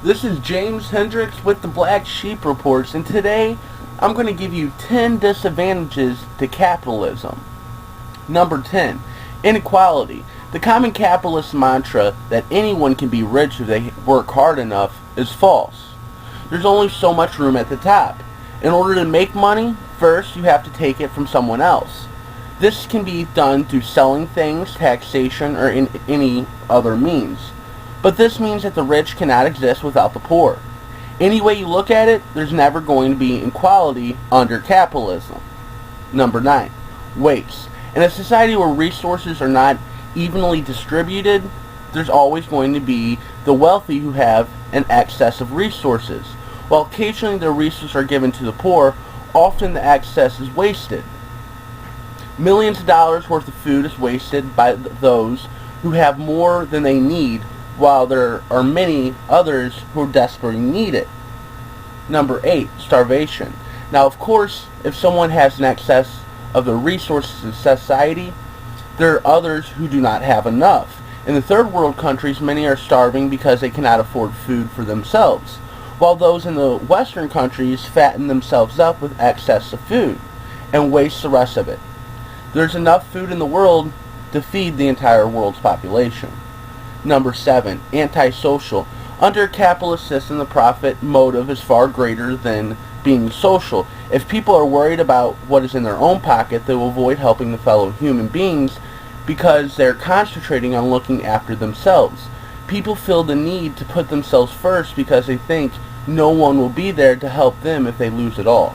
This is James Hendricks with the Black Sheep Reports, and today I'm going to give you 10 disadvantages to capitalism. Number 10, inequality. The common capitalist mantra that anyone can be rich if they work hard enough is false. There's only so much room at the top. In order to make money, first you have to take it from someone else. This can be done through selling things, taxation, or in any other means. But this means that the rich cannot exist without the poor. Any way you look at it, there's never going to be equality under capitalism. Number 9, waste. In a society where resources are not evenly distributed, there's always going to be the wealthy who have an excess of resources. While occasionally the resources are given to the poor, often the excess is wasted. Millions of dollars worth of food is wasted by those who have more than they need, while there are many others who desperately need it. Number 8, starvation. Now, of course, if someone has an excess of the resources in society, there are others who do not have enough. In the third world countries, many are starving because they cannot afford food for themselves, while those in the Western countries fatten themselves up with excess of food and waste the rest of it. There's enough food in the world to feed the entire world's population. Number 7, antisocial. Under a capitalist system, the profit motive is far greater than being social. If people are worried about what is in their own pocket, they will avoid helping the fellow human beings because they're concentrating on looking after themselves. People feel the need to put themselves first because they think no one will be there to help them if they lose it all.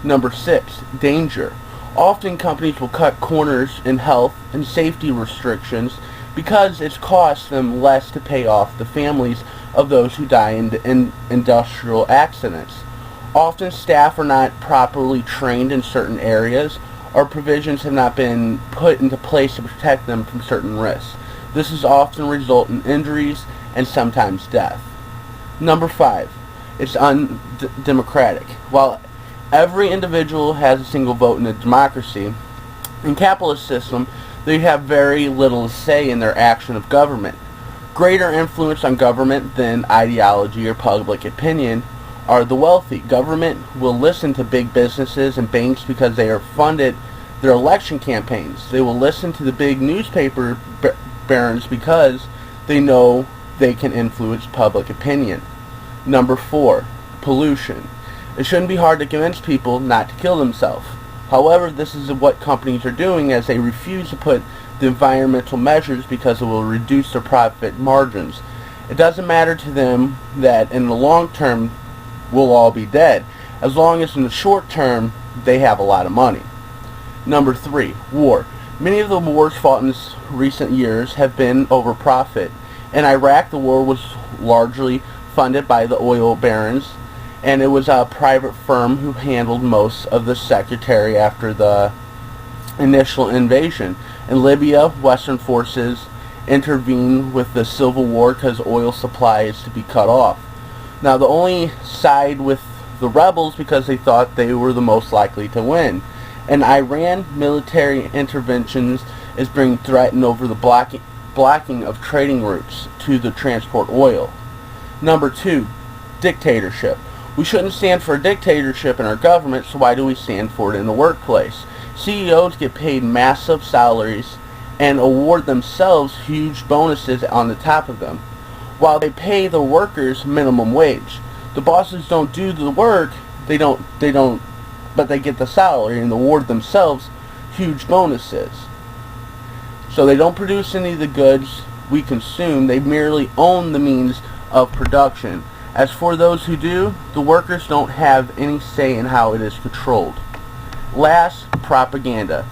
Number 6, danger. Often companies will cut corners in health and safety restrictions because it costs them less to pay off the families of those who die in industrial accidents. Often staff are not properly trained in certain areas, or provisions have not been put into place to protect them from certain risks. This has often resulted in injuries and sometimes death. Number 5, it's undemocratic. While every individual has a single vote in a democracy, in capitalist system, they have very little say in their action of government. Greater influence on government than ideology or public opinion are the wealthy. Government will listen to big businesses and banks because they are funded their election campaigns. They will listen to the big newspaper barons because they know they can influence public opinion. Number 4, pollution. It shouldn't be hard to convince people not to kill themselves. However, this is what companies are doing as they refuse to put the environmental measures because it will reduce their profit margins. It doesn't matter to them that in the long term we'll all be dead, as long as in the short term they have a lot of money. Number 3, war. Many of the wars fought in recent years have been over profit. In Iraq, the war was largely funded by the oil barons, and it was a private firm who handled most of the secretary after the initial invasion. In Libya, Western forces intervened with the civil war because oil supply is to be cut off. Now, the only side with the rebels because they thought they were the most likely to win. In Iran, military interventions is being threatened over the blocking of trading routes to transport oil. Number 2, dictatorship. We shouldn't stand for a dictatorship in our government, so why do we stand for it in the workplace? CEOs get paid massive salaries and award themselves huge bonuses on the top of them, while they pay the workers minimum wage. The bosses don't do the work, but they get the salary and award themselves huge bonuses. So they don't produce any of the goods we consume, they merely own the means of production. As for those who do, the workers don't have any say in how it is controlled. Last, propaganda.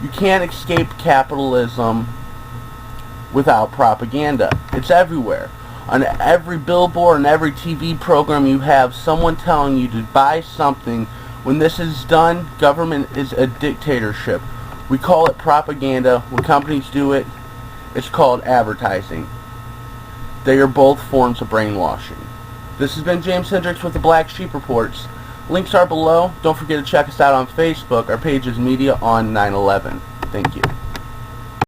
You can't escape capitalism without propaganda. It's everywhere. On every billboard and every TV program you have someone telling you to buy something. When this is done, government is a dictatorship. We call it propaganda. When companies do it, it's called advertising. They are both forms of brainwashing. This has been James Hendricks with the Black Sheep Reports. Links are below. Don't forget to check us out on Facebook. Our page is Media on 9/11. Thank you.